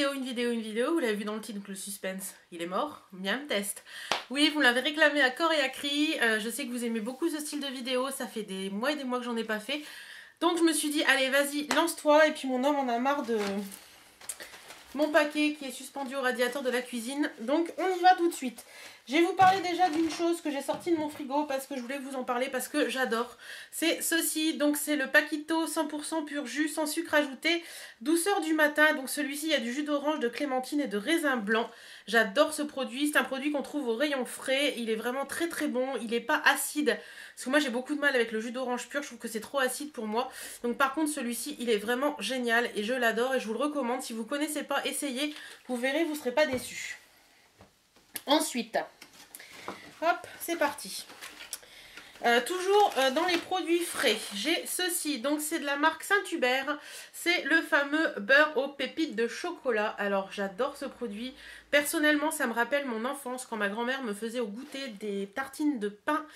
vidéo, vous l'avez vu dans le titre, donc le suspense, il est mort, miam test. Oui, vous l'avez réclamé à corps et à cri, je sais que vous aimez beaucoup ce style de vidéo, ça fait des mois et des mois que j'en ai pas fait. Donc je me suis dit, allez vas-y, lance-toi, et puis mon homme en a marre de mon paquet qui est suspendu au radiateur de la cuisine, donc on y va tout de suite. Je vais vous parler déjà d'une chose que j'ai sortie de mon frigo parce que je voulais vous en parler parce que j'adore. C'est ceci, donc c'est le Paquito 100% pur jus sans sucre ajouté, douceur du matin. Donc celui-ci, il y a du jus d'orange, de clémentine et de raisin blanc. J'adore ce produit, c'est un produit qu'on trouve au rayon frais. Il est vraiment très très bon, il n'est pas acide. Parce que moi j'ai beaucoup de mal avec le jus d'orange pur, je trouve que c'est trop acide pour moi. Donc par contre celui-ci, il est vraiment génial et je l'adore et je vous le recommande. Si vous ne connaissez pas, essayez, vous verrez, vous ne serez pas déçus. Ensuite, hop, c'est parti. Toujours dans les produits frais, j'ai ceci, donc c'est de la marque Saint-Hubert, c'est le fameux beurre aux pépites de chocolat. Alors j'adore ce produit, personnellement ça me rappelle mon enfance quand ma grand-mère me faisait au goûter des tartines de pain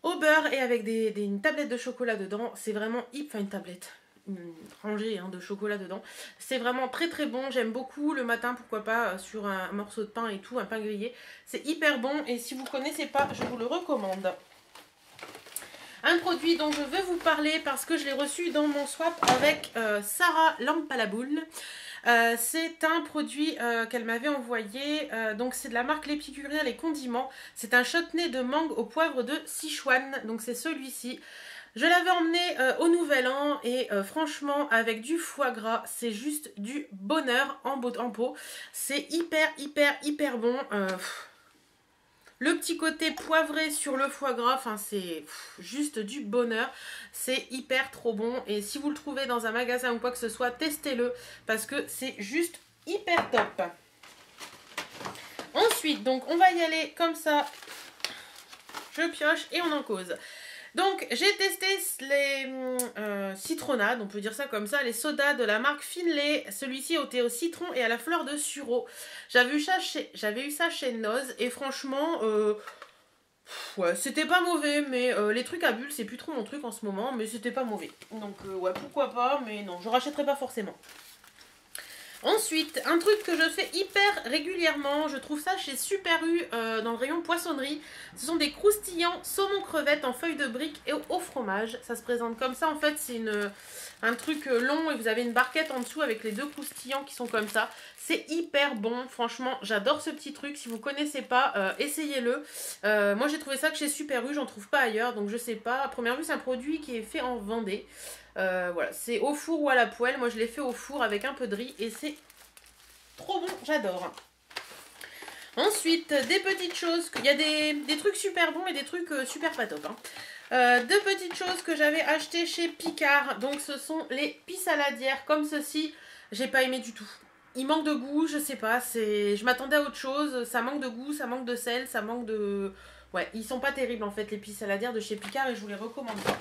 au beurre et avec une tablette de chocolat dedans. C'est vraiment enfin une tablette, une rangée de chocolat dedans. C'est vraiment très très bon, j'aime beaucoup le matin, pourquoi pas sur un morceau de pain et tout, un pain grillé. C'est hyper bon et si vous ne connaissez pas, je vous le recommande. Un produit dont je veux vous parler parce que je l'ai reçu dans mon swap avec Sarah Lampe à la boule. C'est un produit qu'elle m'avait envoyé, donc c'est de la marque L'Épicurien les condiments. C'est un chutney de mangue au poivre de Sichuan, donc c'est celui-ci. Je l'avais emmené au Nouvel An et franchement avec du foie gras, c'est juste du bonheur en pot. C'est hyper bon. Le petit côté poivré sur le foie gras, enfin c'est juste du bonheur. C'est hyper trop bon et si vous le trouvez dans un magasin ou quoi que ce soit, testez-le parce que c'est juste hyper top. Ensuite, donc on va y aller comme ça. Je pioche et on en cause. Donc j'ai testé les citronnades, on peut dire ça comme ça, les sodas de la marque Finlay. Celui-ci était au citron et à la fleur de sureau. J'avais eu ça chez Noz et franchement, ouais, c'était pas mauvais, mais les trucs à bulles, c'est plus trop mon truc en ce moment, mais c'était pas mauvais. Donc ouais, pourquoi pas, mais non, je rachèterai pas forcément. Ensuite, un truc que je fais hyper régulièrement, je trouve ça chez Super U dans le rayon poissonnerie. Ce sont des croustillants saumon crevettes en feuilles de brique et au fromage. Ça se présente comme ça, en fait c'est un truc long et vous avez une barquette en dessous avec les deux croustillants qui sont comme ça. C'est hyper bon, franchement j'adore ce petit truc. Si vous ne connaissez pas, essayez-le. Moi j'ai trouvé ça que chez Super U, j'en trouve pas ailleurs, donc je sais pas. À première vue c'est un produit qui est fait en Vendée. Voilà, c'est au four ou à la poêle. Moi je l'ai fait au four avec un peu de riz et c'est trop bon, j'adore. Ensuite, des petites choses, il y a des trucs super bons et des trucs super pas top. Deux petites choses que j'avais achetées chez Picard. Donc ce sont les pis saladières comme ceci. J'ai pas aimé du tout. Il manque de goût, je sais pas, je m'attendais à autre chose. Ça manque de goût, ça manque de sel, ça manque de... Ouais, ils sont pas terribles en fait les pis saladières de chez Picard et je vous les recommande pas.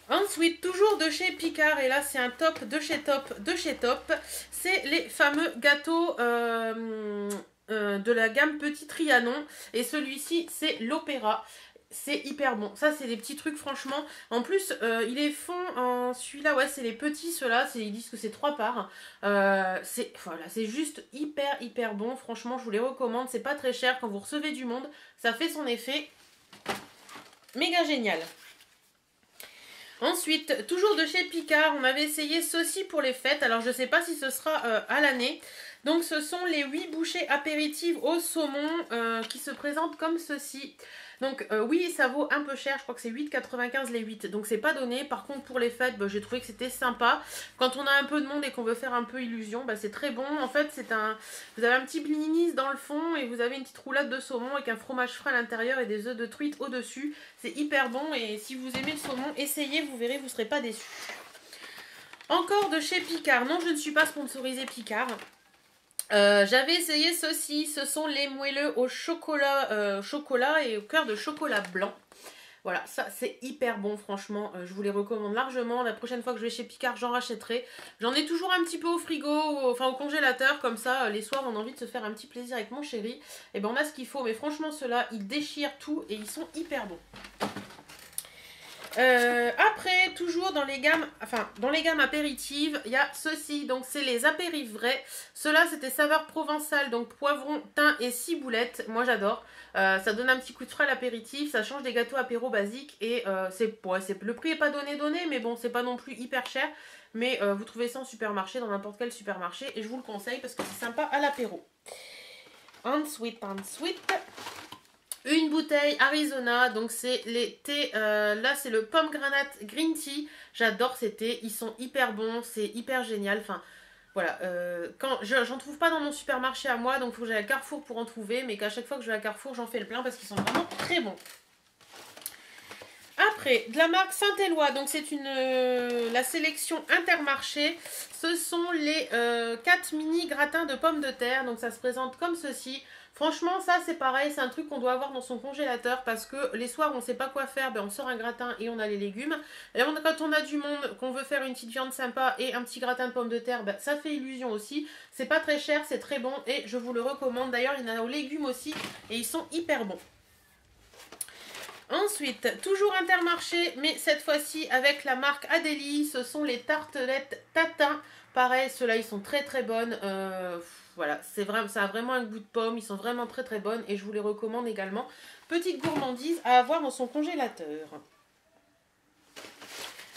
Ensuite, toujours de chez Picard, et là c'est un top de chez Top, c'est les fameux gâteaux de la gamme Petit Trianon. Et celui-ci, c'est l'Opéra. C'est hyper bon. Ça, c'est des petits trucs, franchement. En plus, ils les font en... Celui-là, ouais, c'est les petits, ceux-là. Ils disent que c'est 3 parts. Voilà, c'est juste hyper bon. Franchement, je vous les recommande. C'est pas très cher. Quand vous recevez du monde, ça fait son effet. Méga génial. Ensuite, toujours de chez Picard, on avait essayé ceci pour les fêtes. Alors, je ne sais pas si ce sera à l'année. Donc, ce sont les 8 bouchées apéritives au saumon qui se présentent comme ceci. Donc, oui, ça vaut un peu cher. Je crois que c'est 8,95 les 8. Donc, c'est pas donné. Par contre, pour les fêtes, j'ai trouvé que c'était sympa. Quand on a un peu de monde et qu'on veut faire un peu illusion, c'est très bon. En fait, vous avez un petit blinis dans le fond et vous avez une petite roulade de saumon avec un fromage frais à l'intérieur et des œufs de truite au-dessus. C'est hyper bon et si vous aimez le saumon, essayez, vous verrez, vous ne serez pas déçus. Encore de chez Picard. Non, je ne suis pas sponsorisée Picard. J'avais essayé ceci, ce sont les moelleux au chocolat et au cœur de chocolat blanc. Voilà, ça c'est hyper bon franchement, je vous les recommande largement. La prochaine fois que je vais chez Picard, j'en rachèterai. J'en ai toujours un petit peu au frigo, enfin au congélateur, comme ça les soirs on a envie de se faire un petit plaisir avec mon chéri. Et ben on a ce qu'il faut, mais franchement ceux-là ils déchirent tout et ils sont hyper bons. Après, toujours dans les gammes, apéritives, il y a ceci. Donc, c'est les apéritifs vrais. Ceux-là, c'était saveur provençale, donc poivron, thym et ciboulettes. Moi, j'adore. Ça donne un petit coup de frais à l'apéritif. Ça change des gâteaux apéro basiques. Et le prix est pas donné, mais bon, c'est pas non plus hyper cher. Mais vous trouvez ça en supermarché, dans n'importe quel supermarché. Et je vous le conseille parce que c'est sympa à l'apéro. Ensuite. Une bouteille Arizona, donc c'est les thés, là c'est le pomme granate green tea, j'adore ces thés, ils sont hyper bons, c'est hyper génial, enfin voilà, quand j'en trouve pas dans mon supermarché à moi, donc il faut que j'aille à Carrefour pour en trouver, mais qu'à chaque fois que je vais à Carrefour, j'en fais le plein parce qu'ils sont vraiment très bons. Après, de la marque Saint-Éloi, donc c'est la sélection Intermarché, ce sont les 4 mini gratins de pommes de terre, donc ça se présente comme ceci. Franchement, ça c'est pareil, c'est un truc qu'on doit avoir dans son congélateur parce que les soirs on ne sait pas quoi faire, ben on sort un gratin et on a les légumes. Et quand on a du monde, qu'on veut faire une petite viande sympa et un petit gratin de pommes de terre, ben ça fait illusion aussi. C'est pas très cher, c'est très bon et je vous le recommande. D'ailleurs, il y en a aux légumes aussi et ils sont hyper bons. Ensuite, toujours Intermarché, mais cette fois-ci avec la marque Adélie, ce sont les tartelettes tatin. Pareil, ceux-là, ils sont très très bonnes. Voilà, ça a vraiment un goût de pomme, ils sont vraiment très très bonnes et je vous les recommande également. Petite gourmandise à avoir dans son congélateur.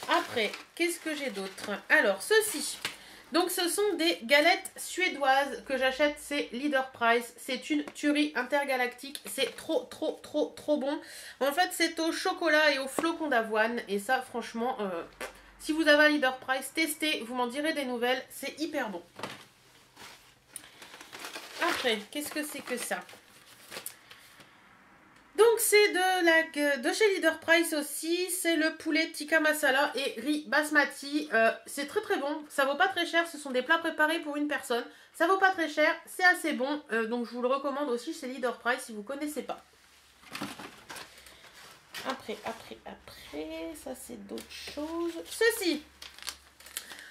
Après, qu'est-ce que j'ai d'autre? Alors, ceci. Donc ce sont des galettes suédoises que j'achète, c'est Leader Price, c'est une tuerie intergalactique, c'est trop bon. En fait c'est au chocolat et au flocon d'avoine et ça franchement, si vous avez un Leader Price, testez, vous m'en direz des nouvelles, c'est hyper bon. Après, qu'est-ce que c'est que ça? Donc c'est de chez Leader Price aussi, c'est le poulet tikka masala et riz basmati, c'est très très bon, ça vaut pas très cher, ce sont des plats préparés pour une personne, ça vaut pas très cher, c'est assez bon, donc je vous le recommande aussi chez Leader Price si vous connaissez pas. Après, ça c'est d'autres choses, ceci.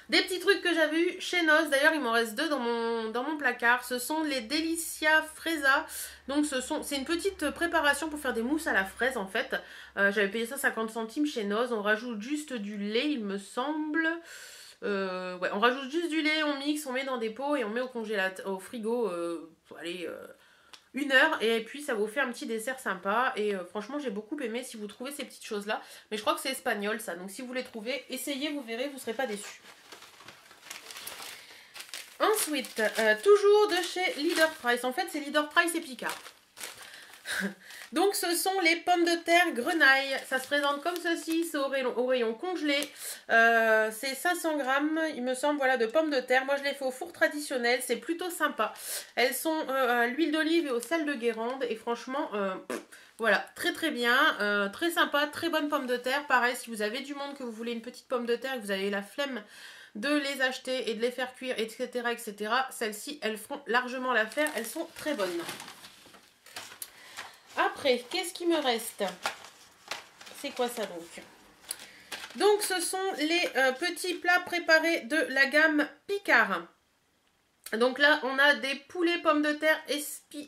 Des petits trucs que j'avais eu chez Noz, d'ailleurs il m'en reste 2 dans mon placard, ce sont les Delicia Fresa, donc c'est une petite préparation pour faire des mousses à la fraise en fait, j'avais payé ça 50 centimes chez Noz, on rajoute juste du lait il me semble, ouais on rajoute juste du lait, on mixe, on met dans des pots et on met au frigo, allez, 1 heure et puis ça vous fait un petit dessert sympa et franchement j'ai beaucoup aimé si vous trouvez ces petites choses là, mais je crois que c'est espagnol ça, donc si vous les trouvez, essayez, vous verrez, vous ne serez pas déçus. Ensuite, toujours de chez Leader Price. En fait, c'est Leader Price et Picard. Donc, ce sont les pommes de terre grenaille. Ça se présente comme ceci. C'est au rayon congelé. C'est 500 grammes, il me semble, voilà, de pommes de terre. Moi, je les fais au four traditionnel. C'est plutôt sympa. Elles sont à l'huile d'olive et au sel de Guérande. Et franchement, voilà, très très bien. Très sympa, très bonne pomme de terre. Pareil, si vous avez du monde, que vous voulez une petite pomme de terre et que vous avez la flemme de les acheter et de les faire cuire, etc. etc. Celles-ci, elles feront largement l'affaire. Elles sont très bonnes. Après, qu'est-ce qui me reste? C'est quoi ça donc? Donc, ce sont les petits plats préparés de la gamme Picard. Donc là, on a des poulets pommes de terre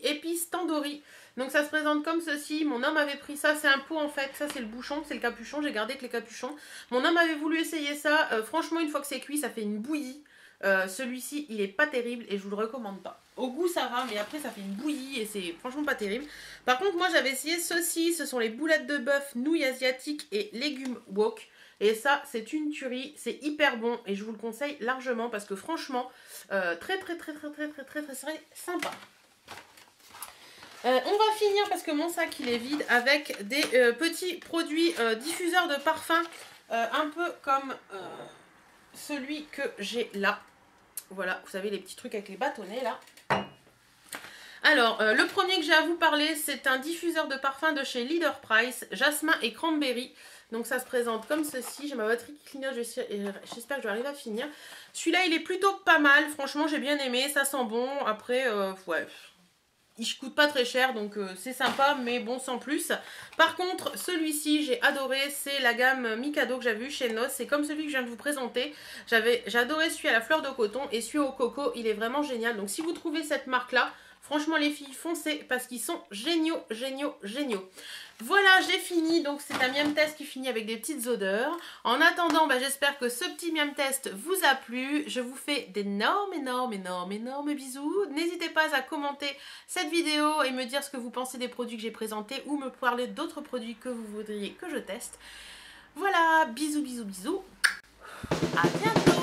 épices tandoori. Donc ça se présente comme ceci. Mon homme avait pris ça, c'est un pot en fait. Ça c'est le bouchon, c'est le capuchon. J'ai gardé que les capuchons. Mon homme avait voulu essayer ça. Franchement, une fois que c'est cuit, ça fait une bouillie. Celui-ci, il est pas terrible et je vous le recommande pas. Au goût, ça va, mais après, ça fait une bouillie et c'est franchement pas terrible. Par contre, moi, j'avais essayé ceci. Ce sont les boulettes de bœuf, nouilles asiatiques et légumes wok. Et ça, c'est une tuerie. C'est hyper bon et je vous le conseille largement parce que franchement, très sympa. On va finir parce que mon sac il est vide avec des petits produits diffuseurs de parfum un peu comme celui que j'ai là. Voilà, vous savez les petits trucs avec les bâtonnets là. Alors, le premier que j'ai à vous parler, c'est un diffuseur de parfum de chez Leader Price, jasmin et cranberry. Donc ça se présente comme ceci. J'ai ma batterie qui clignote, j'espère que je vais arriver à finir. Celui-là, il est plutôt pas mal. Franchement, j'ai bien aimé, ça sent bon. Après, ouais, il coûte pas très cher, donc c'est sympa, mais bon, sans plus. Par contre, celui-ci, j'ai adoré. C'est la gamme Mikado que j'avais eu chez Noz. C'est comme celui que je viens de vous présenter. J'ai adoré celui à la fleur de coton et celui au coco. Il est vraiment génial. Donc si vous trouvez cette marque-là, franchement les filles, foncez parce qu'ils sont géniaux. Voilà, j'ai fini, donc c'est un miam test qui finit avec des petites odeurs. En attendant, j'espère que ce petit miam test vous a plu. Je vous fais d'énormes, énormes bisous. N'hésitez pas à commenter cette vidéo et me dire ce que vous pensez des produits que j'ai présentés ou me parler d'autres produits que vous voudriez que je teste. Voilà, bisous. À bientôt.